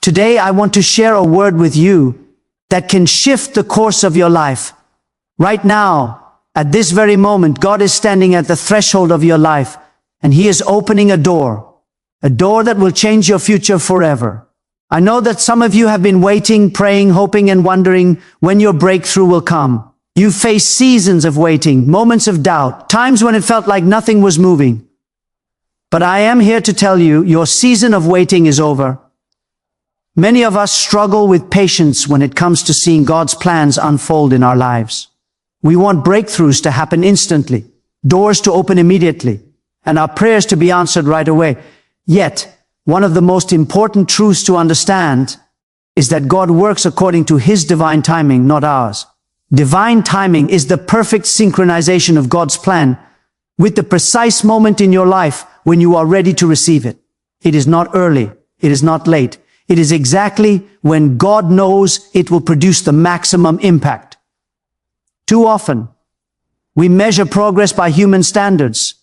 Today, I want to share a word with you that can shift the course of your life. Right now, at this very moment, God is standing at the threshold of your life, and He is opening a door that will change your future forever. I know that some of you have been waiting, praying, hoping, and wondering when your breakthrough will come. You faced seasons of waiting, moments of doubt, times when it felt like nothing was moving. But I am here to tell you, your season of waiting is over. Many of us struggle with patience when it comes to seeing God's plans unfold in our lives. We want breakthroughs to happen instantly, doors to open immediately, and our prayers to be answered right away. Yet, one of the most important truths to understand is that God works according to His divine timing, not ours. Divine timing is the perfect synchronization of God's plan with the precise moment in your life when you are ready to receive it. It is not early. It is not late. It is exactly when God knows it will produce the maximum impact. Too often, we measure progress by human standards.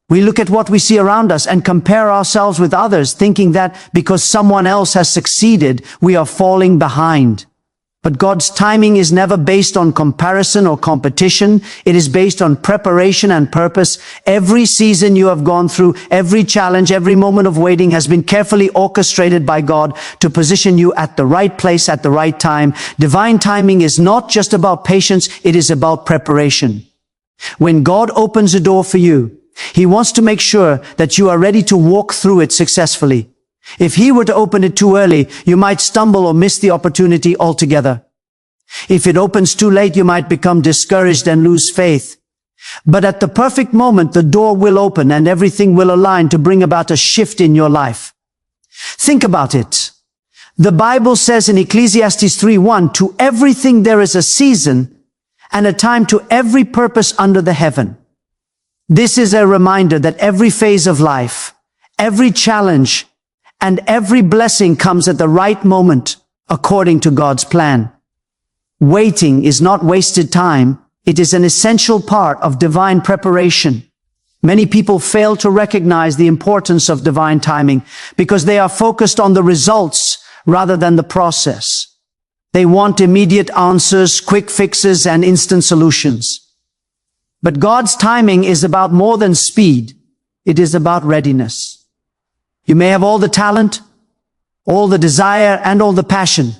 We look at what we see around us and compare ourselves with others, thinking that because someone else has succeeded, we are falling behind. But God's timing is never based on comparison or competition. It is based on preparation and purpose. Every season you have gone through, every challenge, every moment of waiting has been carefully orchestrated by God to position you at the right place at the right time. Divine timing is not just about patience, it is about preparation. When God opens a door for you, He wants to make sure that you are ready to walk through it successfully. If He were to open it too early, you might stumble or miss the opportunity altogether. If it opens too late, you might become discouraged and lose faith. But at the perfect moment, the door will open and everything will align to bring about a shift in your life. Think about it. The Bible says in Ecclesiastes 3:1, "To everything there is a season and a time to every purpose under the heaven." This is a reminder that every phase of life, every challenge, and every blessing comes at the right moment, according to God's plan. Waiting is not wasted time. It is an essential part of divine preparation. Many people fail to recognize the importance of divine timing because they are focused on the results rather than the process. They want immediate answers, quick fixes, and instant solutions. But God's timing is about more than speed. It is about readiness. You may have all the talent, all the desire, and all the passion,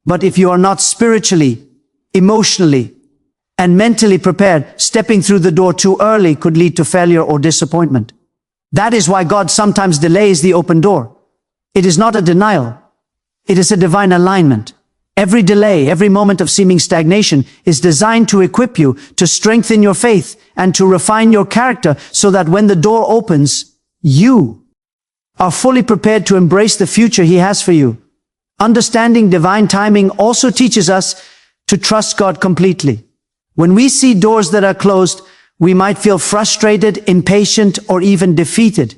but if you are not spiritually, emotionally, and mentally prepared, stepping through the door too early could lead to failure or disappointment. That is why God sometimes delays the open door. It is not a denial. It is a divine alignment. Every delay, every moment of seeming stagnation is designed to equip you, to strengthen your faith, and to refine your character so that when the door opens, you are fully prepared to embrace the future He has for you. Understanding divine timing also teaches us to trust God completely. When we see doors that are closed, we might feel frustrated, impatient, or even defeated.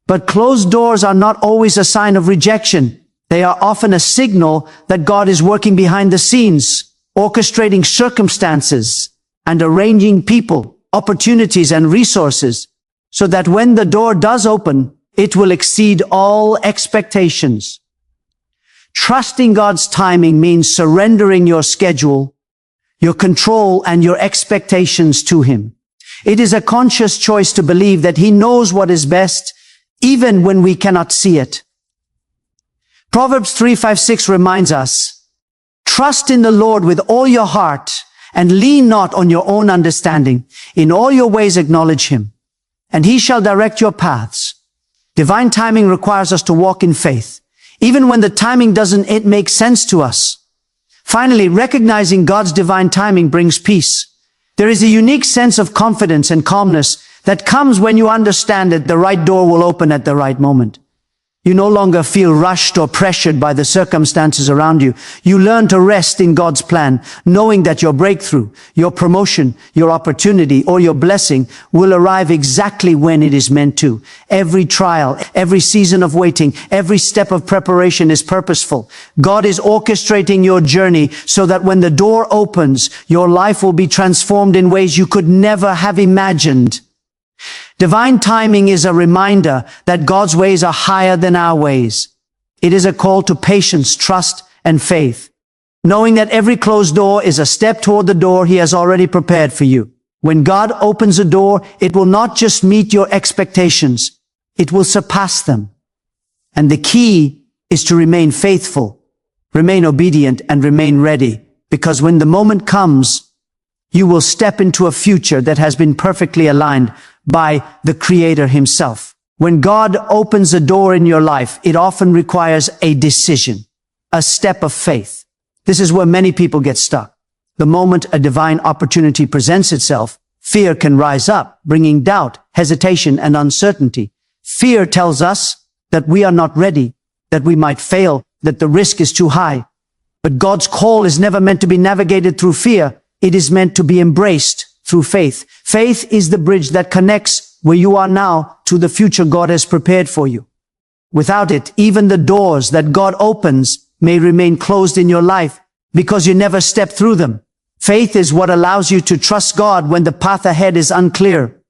But closed doors are not always a sign of rejection. They are often a signal that God is working behind the scenes, orchestrating circumstances and arranging people, opportunities, and resources so that when the door does open, it will exceed all expectations. Trusting God's timing means surrendering your schedule, your control, and your expectations to Him. It is a conscious choice to believe that He knows what is best, even when we cannot see it. Proverbs 3:5-6 reminds us, "Trust in the Lord with all your heart and lean not on your own understanding. In all your ways acknowledge Him, and He shall direct your paths." Divine timing requires us to walk in faith, even when the timing doesn't make sense to us. Finally, recognizing God's divine timing brings peace. There is a unique sense of confidence and calmness that comes when you understand that the right door will open at the right moment. You no longer feel rushed or pressured by the circumstances around you. You learn to rest in God's plan, knowing that your breakthrough, your promotion, your opportunity, or your blessing will arrive exactly when it is meant to. Every trial, every season of waiting, every step of preparation is purposeful. God is orchestrating your journey so that when the door opens, your life will be transformed in ways you could never have imagined. Divine timing is a reminder that God's ways are higher than our ways. It is a call to patience, trust, and faith, knowing that every closed door is a step toward the door He has already prepared for you. When God opens a door, it will not just meet your expectations, it will surpass them. And the key is to remain faithful, remain obedient, and remain ready, because when the moment comes, you will step into a future that has been perfectly aligned by the Creator Himself. When God opens a door in your life, it often requires a decision, a step of faith. This is where many people get stuck. The moment a divine opportunity presents itself, fear can rise up, bringing doubt, hesitation, and uncertainty. Fear tells us that we are not ready, that we might fail, that the risk is too high. But God's call is never meant to be navigated through fear. It is meant to be embraced through faith. Faith is the bridge that connects where you are now to the future God has prepared for you. Without it, even the doors that God opens may remain closed in your life because you never step through them. Faith is what allows you to trust God when the path ahead is unclear.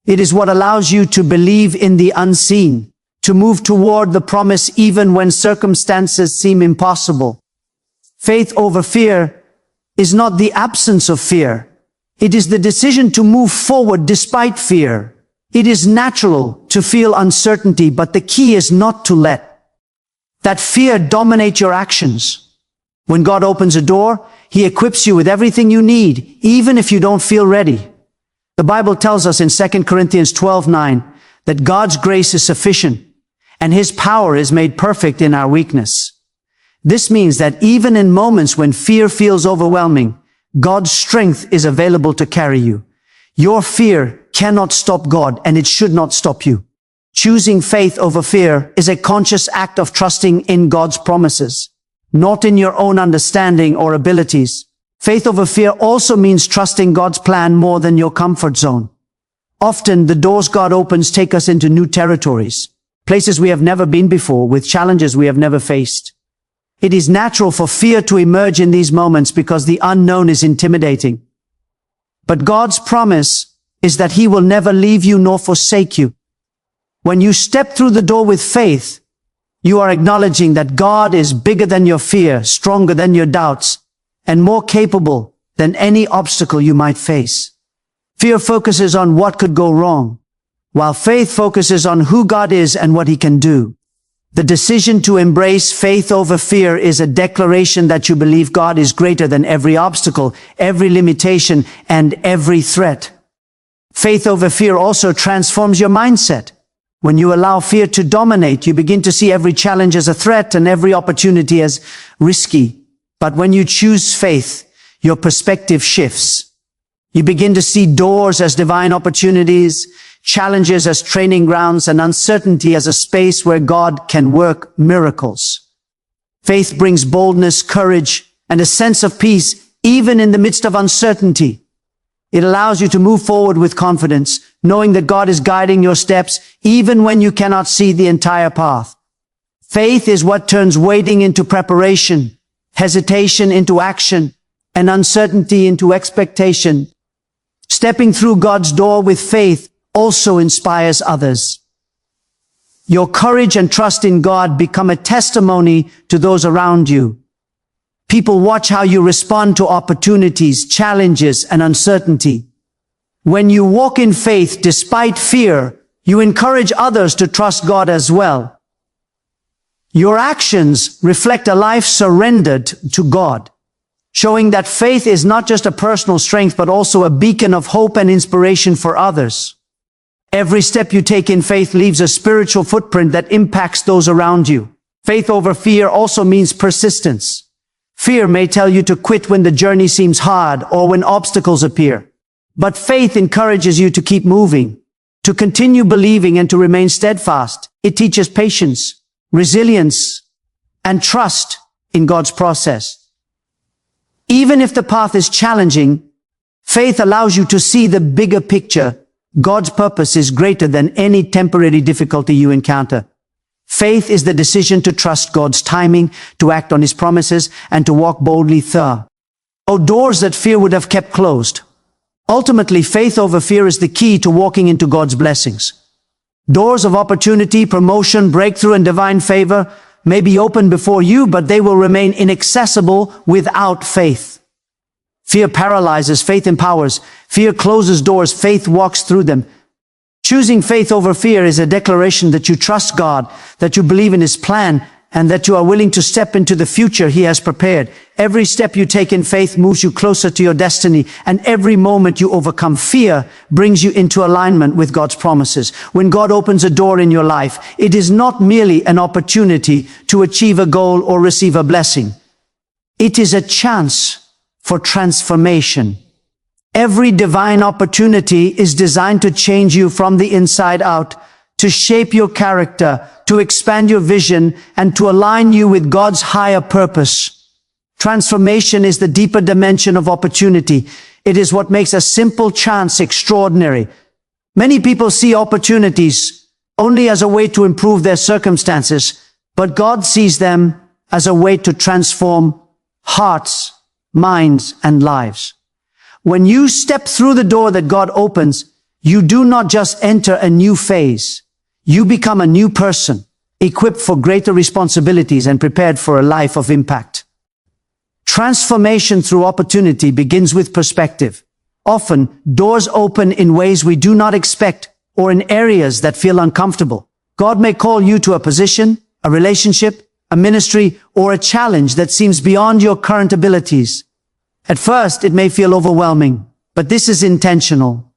It is what allows you to believe in the unseen, to move toward the promise even when circumstances seem impossible. Faith over fear is not the absence of fear. It is the decision to move forward despite fear. It is natural to feel uncertainty, but the key is not to let that fear dominate your actions. When God opens a door, He equips you with everything you need, even if you don't feel ready. The Bible tells us in 2 Corinthians 12:9 that God's grace is sufficient and His power is made perfect in our weakness. This means that even in moments when fear feels overwhelming, God's strength is available to carry you. Your fear cannot stop God, and it should not stop you. Choosing faith over fear is a conscious act of trusting in God's promises, not in your own understanding or abilities. Faith over fear also means trusting God's plan more than your comfort zone. Often, the doors God opens take us into new territories, places we have never been before, with challenges we have never faced. It is natural for fear to emerge in these moments because the unknown is intimidating. But God's promise is that He will never leave you nor forsake you. When you step through the door with faith, you are acknowledging that God is bigger than your fear, stronger than your doubts, and more capable than any obstacle you might face. Fear focuses on what could go wrong, while faith focuses on who God is and what He can do. The decision to embrace faith over fear is a declaration that you believe God is greater than every obstacle, every limitation, and every threat. Faith over fear also transforms your mindset. When you allow fear to dominate, you begin to see every challenge as a threat and every opportunity as risky. But when you choose faith, your perspective shifts. You begin to see doors as divine opportunities, challenges as training grounds, and uncertainty as a space where God can work miracles. Faith brings boldness, courage, and a sense of peace, even in the midst of uncertainty. It allows you to move forward with confidence, knowing that God is guiding your steps, even when you cannot see the entire path. Faith is what turns waiting into preparation, hesitation into action, and uncertainty into expectation. Stepping through God's door with faith also inspires others. Your courage and trust in God become a testimony to those around you. People watch how you respond to opportunities, challenges, and uncertainty. When you walk in faith despite fear, you encourage others to trust God as well. Your actions reflect a life surrendered to God, showing that faith is not just a personal strength, but also a beacon of hope and inspiration for others. Every step you take in faith leaves a spiritual footprint that impacts those around you. Faith over fear also means persistence. Fear may tell you to quit when the journey seems hard or when obstacles appear. But faith encourages you to keep moving, to continue believing and to remain steadfast. It teaches patience, resilience, and trust in God's process. Even if the path is challenging, faith allows you to see the bigger picture. God's purpose is greater than any temporary difficulty you encounter. Faith is the decision to trust God's timing, to act on His promises, and to walk boldly through doors that fear would have kept closed. Ultimately, faith over fear is the key to walking into God's blessings. Doors of opportunity, promotion, breakthrough, and divine favor may be opened before you, but they will remain inaccessible without faith. Fear paralyzes, faith empowers. Fear closes doors, faith walks through them. Choosing faith over fear is a declaration that you trust God, that you believe in His plan, and that you are willing to step into the future He has prepared. Every step you take in faith moves you closer to your destiny, and every moment you overcome fear brings you into alignment with God's promises. When God opens a door in your life, it is not merely an opportunity to achieve a goal or receive a blessing. It is a chance for transformation. Every divine opportunity is designed to change you from the inside out, to shape your character, to expand your vision, and to align you with God's higher purpose. Transformation is the deeper dimension of opportunity. It is what makes a simple chance extraordinary. Many people see opportunities only as a way to improve their circumstances, but God sees them as a way to transform hearts, minds, and lives. When you step through the door that God opens, you do not just enter a new phase. You become a new person, equipped for greater responsibilities and prepared for a life of impact. Transformation through opportunity begins with perspective. Often, doors open in ways we do not expect or in areas that feel uncomfortable. God may call you to a position, a relationship, a ministry, or a challenge that seems beyond your current abilities. At first, it may feel overwhelming, but this is intentional.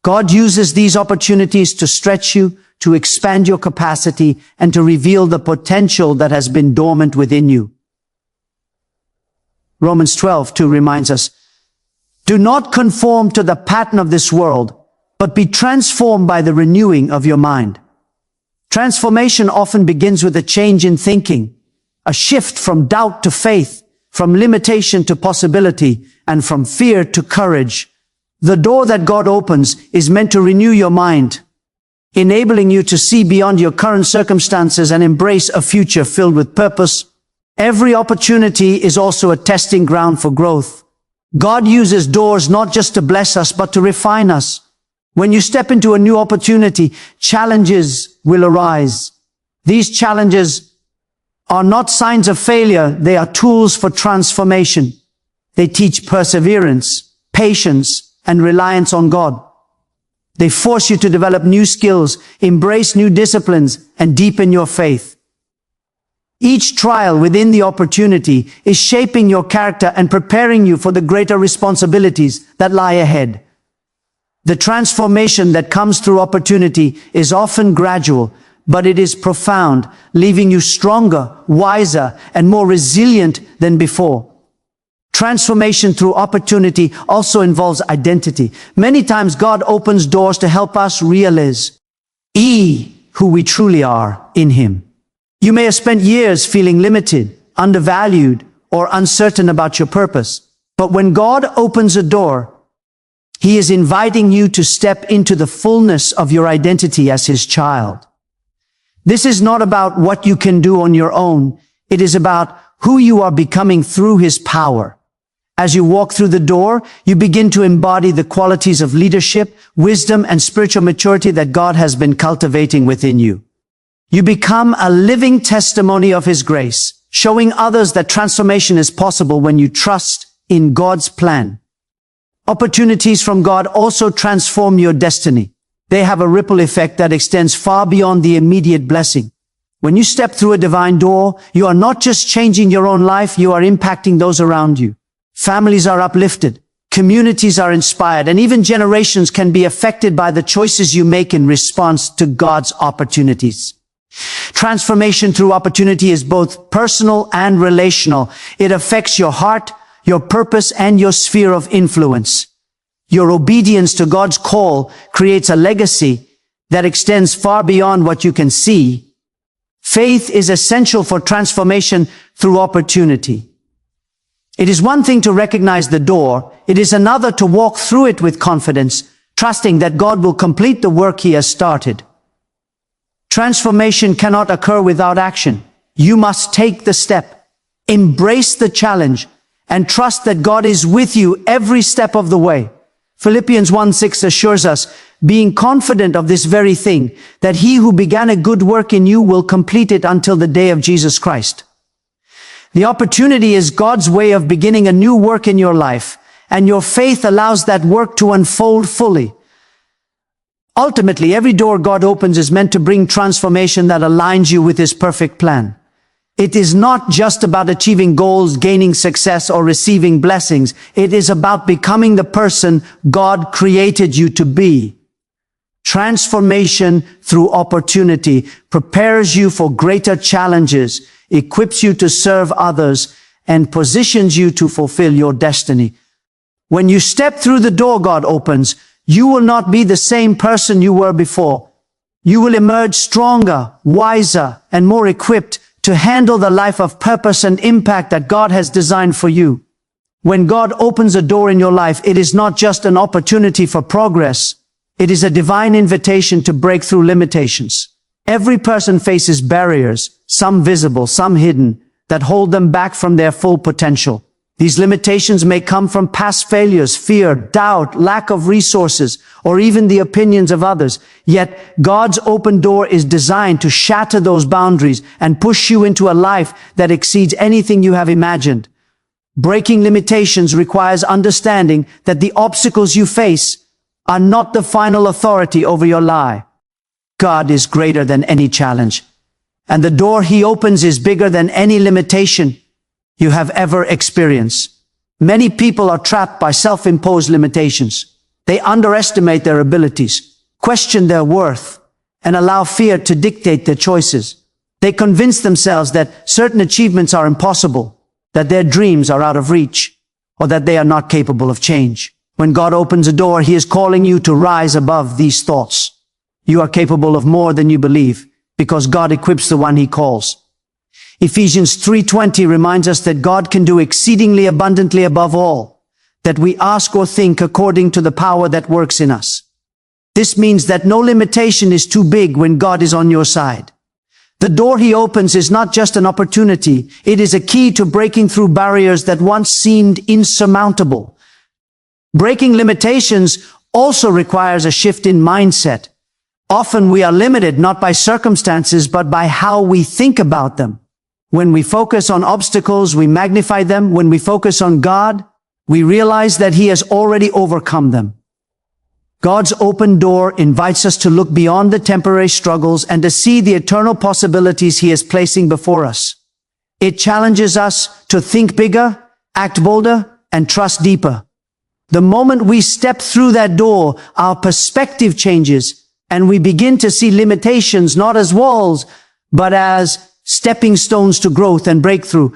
God uses these opportunities to stretch you, to expand your capacity, and to reveal the potential that has been dormant within you. Romans 12:2 reminds us, "Do not conform to the pattern of this world, but be transformed by the renewing of your mind." Transformation often begins with a change in thinking, a shift from doubt to faith, from limitation to possibility, and from fear to courage. The door that God opens is meant to renew your mind, enabling you to see beyond your current circumstances and embrace a future filled with purpose. Every opportunity is also a testing ground for growth. God uses doors not just to bless us, but to refine us. When you step into a new opportunity, challenges will arise. These challenges are not signs of failure, they are tools for transformation. They teach perseverance, patience, and reliance on God. They force you to develop new skills, embrace new disciplines, and deepen your faith. Each trial within the opportunity is shaping your character and preparing you for the greater responsibilities that lie ahead. The transformation that comes through opportunity is often gradual, but it is profound, leaving you stronger, wiser, and more resilient than before. Transformation through opportunity also involves identity. Many times God opens doors to help us realize who we truly are in Him. You may have spent years feeling limited, undervalued, or uncertain about your purpose. But when God opens a door, He is inviting you to step into the fullness of your identity as His child. This is not about what you can do on your own. It is about who you are becoming through His power. As you walk through the door, you begin to embody the qualities of leadership, wisdom, and spiritual maturity that God has been cultivating within you. You become a living testimony of His grace, showing others that transformation is possible when you trust in God's plan. Opportunities from God also transform your destiny. They have a ripple effect that extends far beyond the immediate blessing. When you step through a divine door, you are not just changing your own life, you are impacting those around you. Families are uplifted, communities are inspired, and even generations can be affected by the choices you make in response to God's opportunities. Transformation through opportunity is both personal and relational. It affects your heart, your purpose, and your sphere of influence. Your obedience to God's call creates a legacy that extends far beyond what you can see. Faith is essential for transformation through opportunity. It is one thing to recognize the door. It is another to walk through it with confidence, trusting that God will complete the work He has started. Transformation cannot occur without action. You must take the step, embrace the challenge, and trust that God is with you every step of the way. Philippians 1:6 assures us, being confident of this very thing, that he who began a good work in you will complete it until the day of Jesus Christ. The opportunity is God's way of beginning a new work in your life, and your faith allows that work to unfold fully. Ultimately, every door God opens is meant to bring transformation that aligns you with his perfect plan. It is not just about achieving goals, gaining success, or receiving blessings. It is about becoming the person God created you to be. Transformation through opportunity prepares you for greater challenges, equips you to serve others, and positions you to fulfill your destiny. When you step through the door God opens, you will not be the same person you were before. You will emerge stronger, wiser, and more equipped to handle the life of purpose and impact that God has designed for you. When God opens a door in your life, it is not just an opportunity for progress. It is a divine invitation to break through limitations. Every person faces barriers, some visible, some hidden, that hold them back from their full potential. These limitations may come from past failures, fear, doubt, lack of resources, or even the opinions of others. Yet, God's open door is designed to shatter those boundaries and push you into a life that exceeds anything you have imagined. Breaking limitations requires understanding that the obstacles you face are not the final authority over your life. God is greater than any challenge, and the door he opens is bigger than any limitation you have ever experienced. Many people are trapped by self-imposed limitations. They underestimate their abilities, question their worth, and allow fear to dictate their choices. They convince themselves that certain achievements are impossible, that their dreams are out of reach, or that they are not capable of change. When God opens a door, he is calling you to rise above these thoughts. You are capable of more than you believe, because God equips the one he calls. Ephesians 3:20 reminds us that God can do exceedingly abundantly above all that we ask or think, according to the power that works in us. This means that no limitation is too big when God is on your side. The door he opens is not just an opportunity, it is a key to breaking through barriers that once seemed insurmountable. Breaking limitations also requires a shift in mindset. Often we are limited not by circumstances, but by how we think about them. When we focus on obstacles, we magnify them. When we focus on God, we realize that he has already overcome them. God's open door invites us to look beyond the temporary struggles and to see the eternal possibilities he is placing before us. It challenges us to think bigger, act bolder, and trust deeper. The moment we step through that door, our perspective changes, and we begin to see limitations not as walls, but as stepping stones to growth and breakthrough.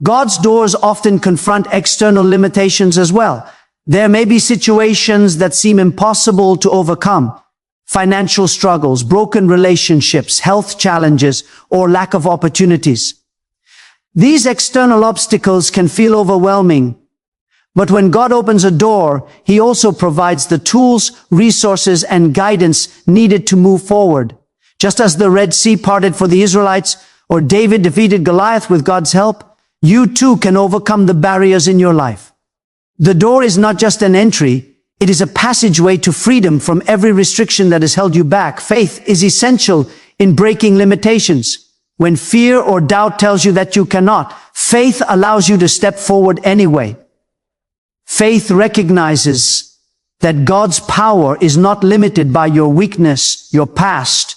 God's doors often confront external limitations as well. There may be situations that seem impossible to overcome. Financial struggles, broken relationships, health challenges, or lack of opportunities. These external obstacles can feel overwhelming. But when God opens a door, he also provides the tools, resources, and guidance needed to move forward. Just as the Red Sea parted for the Israelites, or David defeated Goliath with God's help, you too can overcome the barriers in your life. The door is not just an entry, it is a passageway to freedom from every restriction that has held you back. Faith is essential in breaking limitations. When fear or doubt tells you that you cannot, faith allows you to step forward anyway. Faith recognizes that God's power is not limited by your weakness, your past,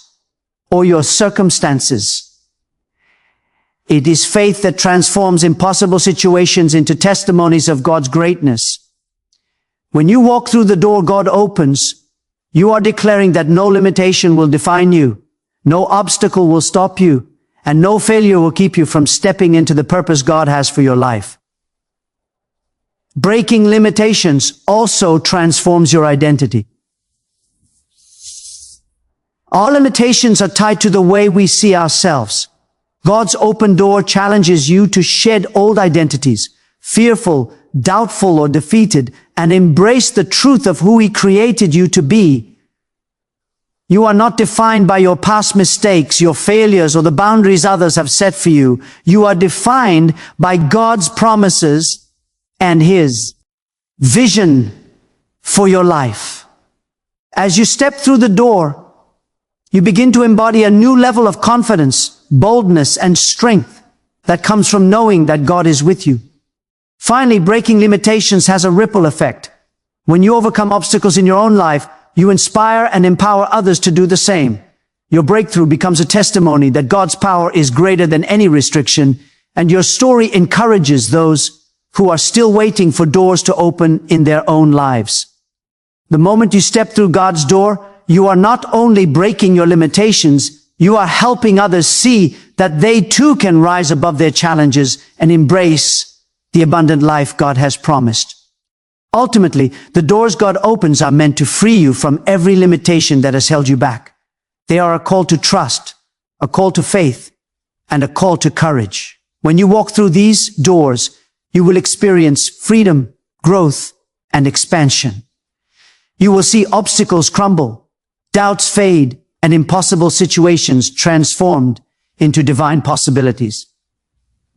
or your circumstances. It is faith that transforms impossible situations into testimonies of God's greatness. When you walk through the door God opens, you are declaring that no limitation will define you, no obstacle will stop you, and no failure will keep you from stepping into the purpose God has for your life. Breaking limitations also transforms your identity. Our limitations are tied to the way we see ourselves. God's open door challenges you to shed old identities, fearful, doubtful, or defeated, and embrace the truth of who he created you to be. You are not defined by your past mistakes, your failures, or the boundaries others have set for you. You are defined by God's promises and his vision for your life. As you step through the door, you begin to embody a new level of confidence, boldness, and strength that comes from knowing that God is with you. Finally, breaking limitations has a ripple effect. When you overcome obstacles in your own life, you inspire and empower others to do the same. Your breakthrough becomes a testimony that God's power is greater than any restriction, and your story encourages those who are still waiting for doors to open in their own lives. The moment you step through God's door, you are not only breaking your limitations, you are helping others see that they too can rise above their challenges and embrace the abundant life God has promised. Ultimately, the doors God opens are meant to free you from every limitation that has held you back. They are a call to trust, a call to faith, and a call to courage. When you walk through these doors, you will experience freedom, growth, and expansion. You will see obstacles crumble, doubts fade, and impossible situations transformed into divine possibilities.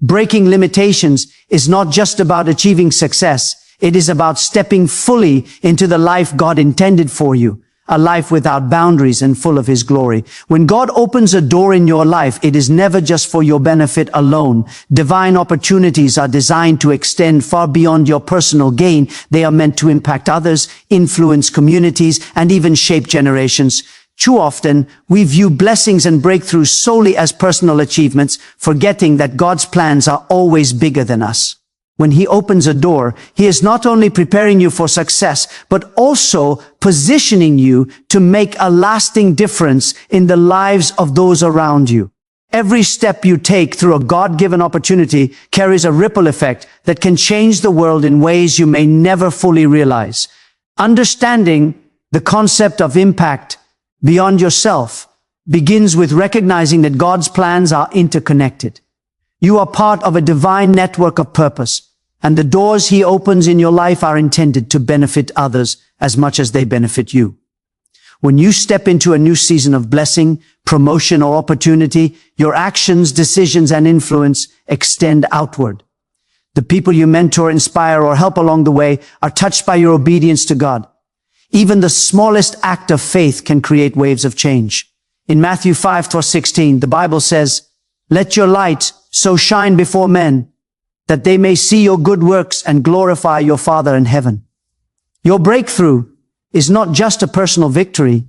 Breaking limitations is not just about achieving success. It is about stepping fully into the life God intended for you, a life without boundaries and full of His glory. When God opens a door in your life, it is never just for your benefit alone. Divine opportunities are designed to extend far beyond your personal gain. They are meant to impact others, influence communities, and even shape generations. Too often, we view blessings and breakthroughs solely as personal achievements, forgetting that God's plans are always bigger than us. When He opens a door, He is not only preparing you for success, but also positioning you to make a lasting difference in the lives of those around you. Every step you take through a God-given opportunity carries a ripple effect that can change the world in ways you may never fully realize. Understanding the concept of impact beyond yourself begins with recognizing that God's plans are interconnected. You are part of a divine network of purpose, and the doors He opens in your life are intended to benefit others as much as they benefit you. When you step into a new season of blessing, promotion, or opportunity, your actions, decisions, and influence extend outward. The people you mentor, inspire, or help along the way are touched by your obedience to God. Even the smallest act of faith can create waves of change. In Matthew 5:16, the Bible says, "Let your light so shine before men, that they may see your good works and glorify your Father in heaven." Your breakthrough is not just a personal victory.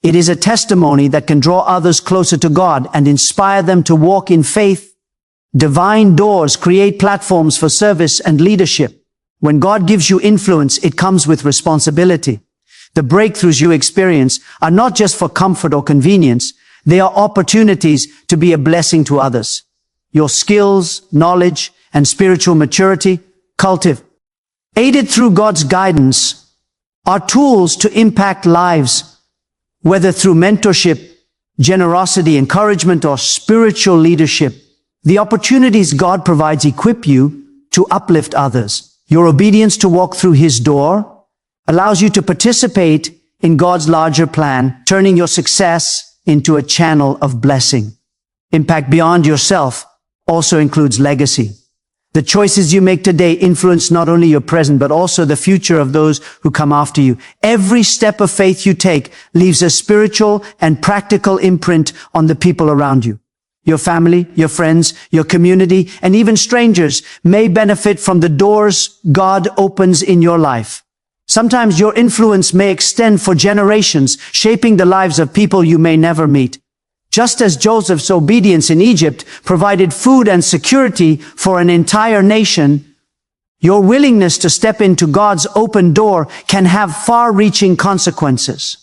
It is a testimony that can draw others closer to God and inspire them to walk in faith. Divine doors create platforms for service and leadership. When God gives you influence, it comes with responsibility. The breakthroughs you experience are not just for comfort or convenience. They are opportunities to be a blessing to others. Your skills, knowledge, and spiritual maturity, aided through God's guidance, are tools to impact lives, whether through mentorship, generosity, encouragement, or spiritual leadership. The opportunities God provides equip you to uplift others. Your obedience to walk through His door allows you to participate in God's larger plan, turning your success into a channel of blessing. Impact beyond yourself also includes legacy. The choices you make today influence not only your present, but also the future of those who come after you. Every step of faith you take leaves a spiritual and practical imprint on the people around you. Your family, your friends, your community, and even strangers may benefit from the doors God opens in your life. Sometimes your influence may extend for generations, shaping the lives of people you may never meet. Just as Joseph's obedience in Egypt provided food and security for an entire nation, your willingness to step into God's open door can have far-reaching consequences.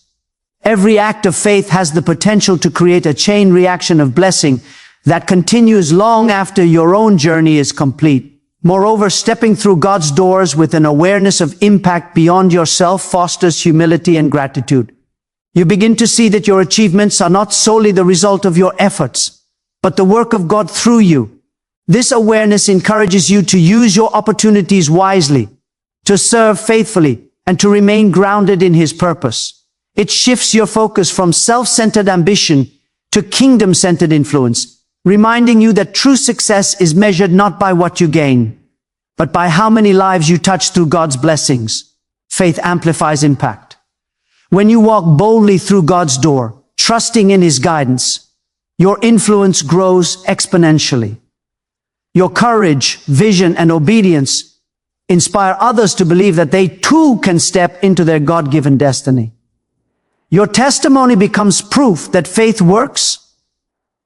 Every act of faith has the potential to create a chain reaction of blessing that continues long after your own journey is complete. Moreover, stepping through God's doors with an awareness of impact beyond yourself fosters humility and gratitude. You begin to see that your achievements are not solely the result of your efforts, but the work of God through you. This awareness encourages you to use your opportunities wisely, to serve faithfully, and to remain grounded in His purpose. It shifts your focus from self-centered ambition to kingdom-centered influence, reminding you that true success is measured not by what you gain, but by how many lives you touch through God's blessings. Faith amplifies impact. When you walk boldly through God's door, trusting in His guidance, your influence grows exponentially. Your courage, vision, and obedience inspire others to believe that they too can step into their God-given destiny. Your testimony becomes proof that faith works,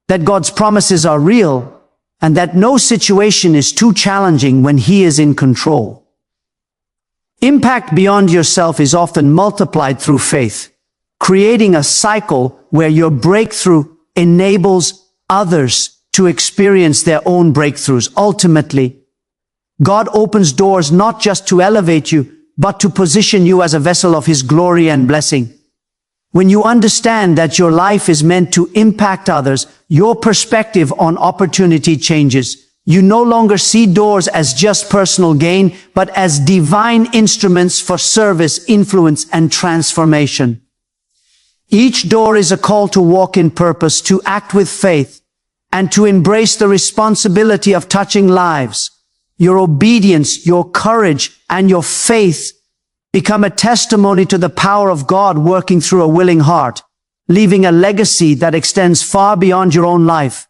that God's promises are real, and that no situation is too challenging when He is in control. Impact beyond yourself is often multiplied through faith, creating a cycle where your breakthrough enables others to experience their own breakthroughs. Ultimately, God opens doors not just to elevate you, but to position you as a vessel of His glory and blessing. When you understand that your life is meant to impact others, your perspective on opportunity changes. You no longer see doors as just personal gain, but as divine instruments for service, influence, and transformation. Each door is a call to walk in purpose, to act with faith, and to embrace the responsibility of touching lives. Your obedience, your courage, and your faith become a testimony to the power of God working through a willing heart, leaving a legacy that extends far beyond your own life.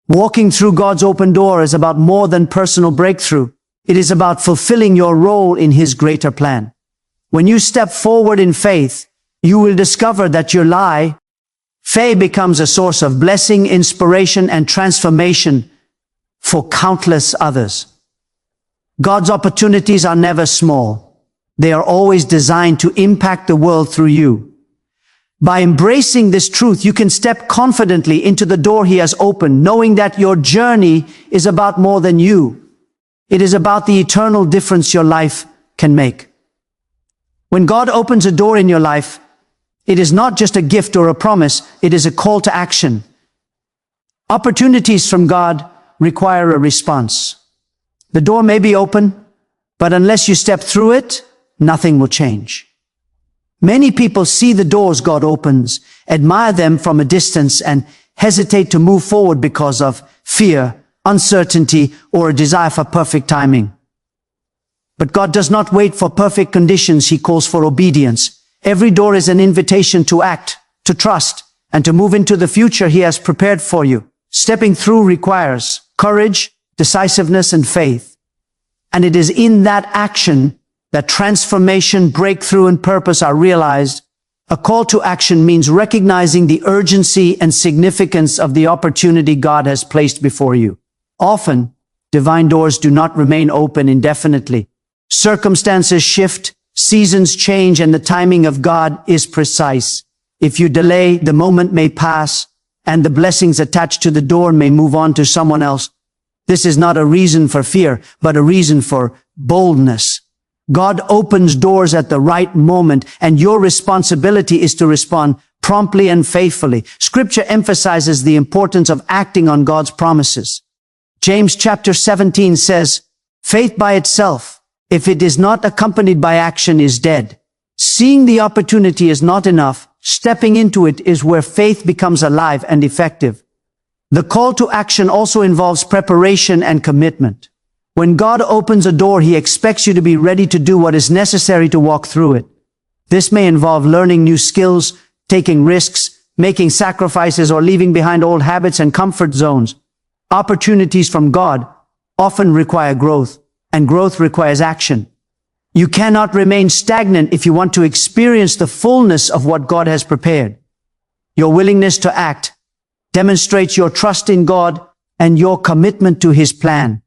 Walking through God's open door is about more than personal breakthrough. It is about fulfilling your role in His greater plan. When you step forward in faith, you will discover that your faith becomes a source of blessing, inspiration, and transformation for countless others. God's opportunities are never small. They are always designed to impact the world through you. By embracing this truth, you can step confidently into the door He has opened, knowing that your journey is about more than you. It is about the eternal difference your life can make. When God opens a door in your life, it is not just a gift or a promise, it is a call to action. Opportunities from God require a response. The door may be open, but unless you step through it, nothing will change. Many people see the doors God opens, admire them from a distance, and hesitate to move forward because of fear, uncertainty, or a desire for perfect timing. But God does not wait for perfect conditions. He calls for obedience. Every door is an invitation to act, to trust, and to move into the future He has prepared for you. Stepping through requires courage, decisiveness, and faith. And it is in that action that transformation, breakthrough, and purpose are realized. A call to action means recognizing the urgency and significance of the opportunity God has placed before you. Often, divine doors do not remain open indefinitely. Circumstances shift, seasons change, and the timing of God is precise. If you delay, the moment may pass, and the blessings attached to the door may move on to someone else. This is not a reason for fear, but a reason for boldness. God opens doors at the right moment, and your responsibility is to respond promptly and faithfully. Scripture emphasizes the importance of acting on God's promises. James chapter 17 says, "Faith by itself, if it is not accompanied by action, is dead." Seeing the opportunity is not enough. Stepping into it is where faith becomes alive and effective. The call to action also involves preparation and commitment. When God opens a door, He expects you to be ready to do what is necessary to walk through it. This may involve learning new skills, taking risks, making sacrifices, or leaving behind old habits and comfort zones. Opportunities from God often require growth, and growth requires action. You cannot remain stagnant if you want to experience the fullness of what God has prepared. Your willingness to act demonstrates your trust in God and your commitment to His plan.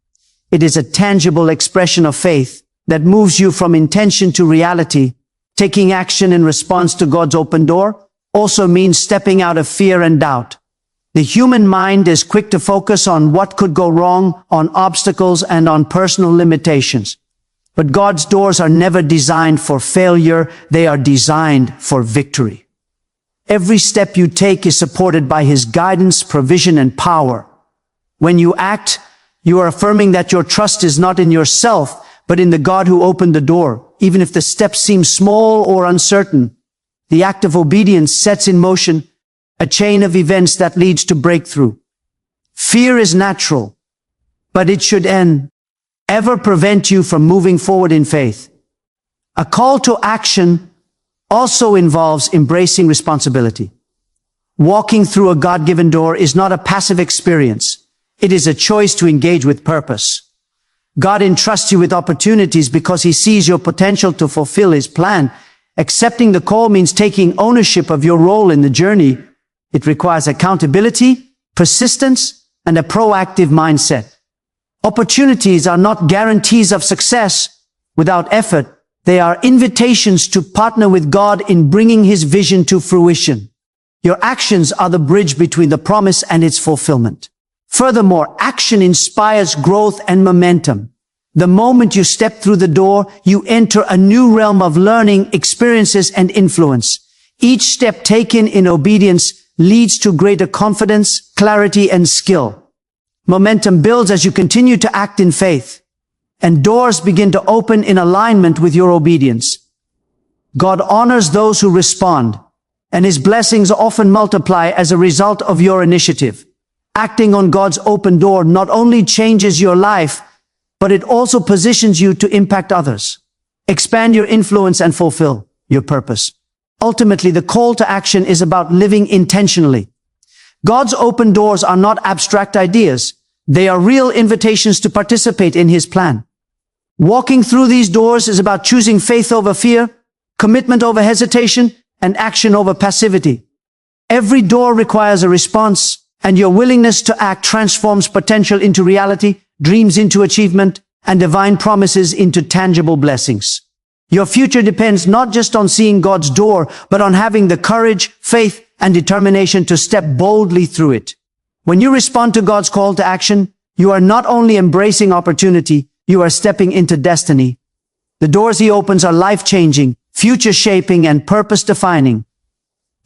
It is a tangible expression of faith that moves you from intention to reality. Taking action in response to God's open door also means stepping out of fear and doubt. The human mind is quick to focus on what could go wrong, on obstacles, and on personal limitations. But God's doors are never designed for failure. They are designed for victory. Every step you take is supported by His guidance, provision, and power. When you act, you are affirming that your trust is not in yourself, but in the God who opened the door. Even if the steps seem small or uncertain, the act of obedience sets in motion a chain of events that leads to breakthrough. Fear is natural, but it should ever prevent you from moving forward in faith. A call to action also involves embracing responsibility. Walking through a God-given door is not a passive experience. It is a choice to engage with purpose. God entrusts you with opportunities because He sees your potential to fulfill His plan. Accepting the call means taking ownership of your role in the journey. It requires accountability, persistence, and a proactive mindset. Opportunities are not guarantees of success. Without effort, they are invitations to partner with God in bringing His vision to fruition. Your actions are the bridge between the promise and its fulfillment. Furthermore, action inspires growth and momentum. The moment you step through the door, you enter a new realm of learning, experiences, and influence. Each step taken in obedience leads to greater confidence, clarity, and skill. Momentum builds as you continue to act in faith, and doors begin to open in alignment with your obedience. God honors those who respond, and His blessings often multiply as a result of your initiative. Acting on God's open door not only changes your life, but it also positions you to impact others. Expand your influence and fulfill your purpose. Ultimately, the call to action is about living intentionally. God's open doors are not abstract ideas. They are real invitations to participate in His plan. Walking through these doors is about choosing faith over fear, commitment over hesitation, and action over passivity. Every door requires a response, and your willingness to act transforms potential into reality, dreams into achievement, and divine promises into tangible blessings. Your future depends not just on seeing God's door, but on having the courage, faith, and determination to step boldly through it. When you respond to God's call to action, you are not only embracing opportunity, you are stepping into destiny. The doors He opens are life-changing, future-shaping, and purpose-defining.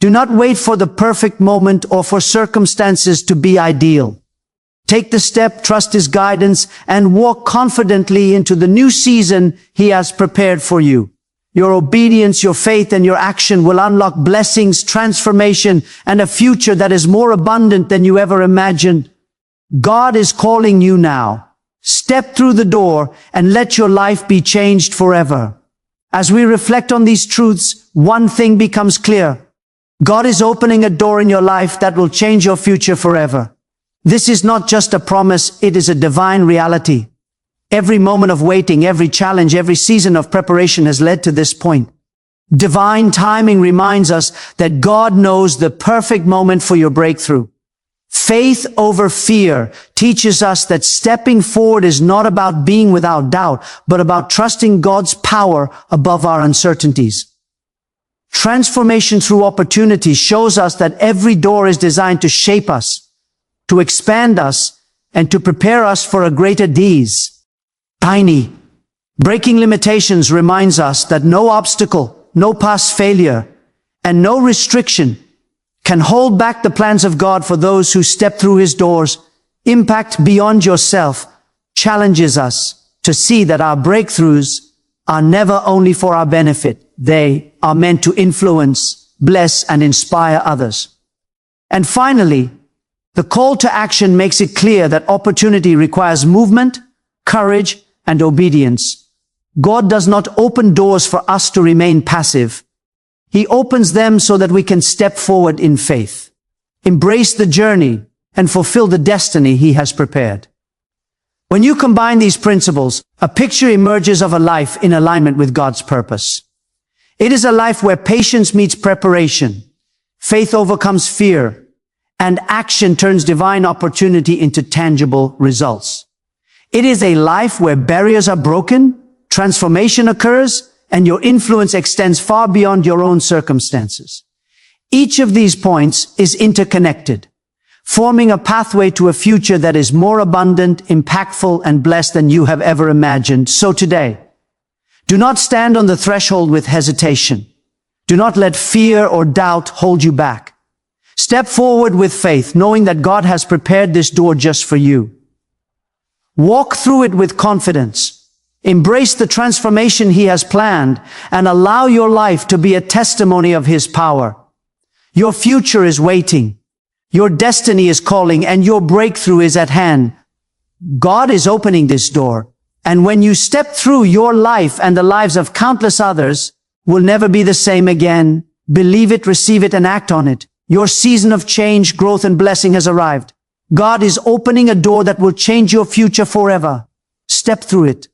Do not wait for the perfect moment or for circumstances to be ideal. Take the step, trust His guidance, and walk confidently into the new season He has prepared for you. Your obedience, your faith, and your action will unlock blessings, transformation, and a future that is more abundant than you ever imagined. God is calling you now. Step through the door and let your life be changed forever. As we reflect on these truths, one thing becomes clear. God is opening a door in your life that will change your future forever. This is not just a promise, it is a divine reality. Every moment of waiting, every challenge, every season of preparation has led to this point. Divine timing reminds us that God knows the perfect moment for your breakthrough. Faith over fear teaches us that stepping forward is not about being without doubt, but about trusting God's power above our uncertainties. Transformation through opportunity shows us that every door is designed to shape us, to expand us, and to prepare us for a greater deeds. Tiny, breaking limitations reminds us that no obstacle, no past failure, and no restriction can hold back the plans of God for those who step through His doors. Impact beyond yourself challenges us to see that our breakthroughs are never only for our benefit. They are meant to influence, bless, and inspire others. And finally, the call to action makes it clear that opportunity requires movement, courage, and obedience. God does not open doors for us to remain passive. He opens them so that we can step forward in faith, embrace the journey, and fulfill the destiny He has prepared. When you combine these principles, a picture emerges of a life in alignment with God's purpose. It is a life where patience meets preparation, faith overcomes fear, and action turns divine opportunity into tangible results. It is a life where barriers are broken, transformation occurs, and your influence extends far beyond your own circumstances. Each of these points is interconnected, forming a pathway to a future that is more abundant, impactful, and blessed than you have ever imagined. So today, do not stand on the threshold with hesitation. Do not let fear or doubt hold you back. Step forward with faith, knowing that God has prepared this door just for you. Walk through it with confidence. Embrace the transformation He has planned and allow your life to be a testimony of His power. Your future is waiting. Your destiny is calling, and your breakthrough is at hand. God is opening this door, and when you step through, your life and the lives of countless others will never be the same again. Believe it, receive it, and act on it. Your season of change, growth, and blessing has arrived. God is opening a door that will change your future forever. Step through it.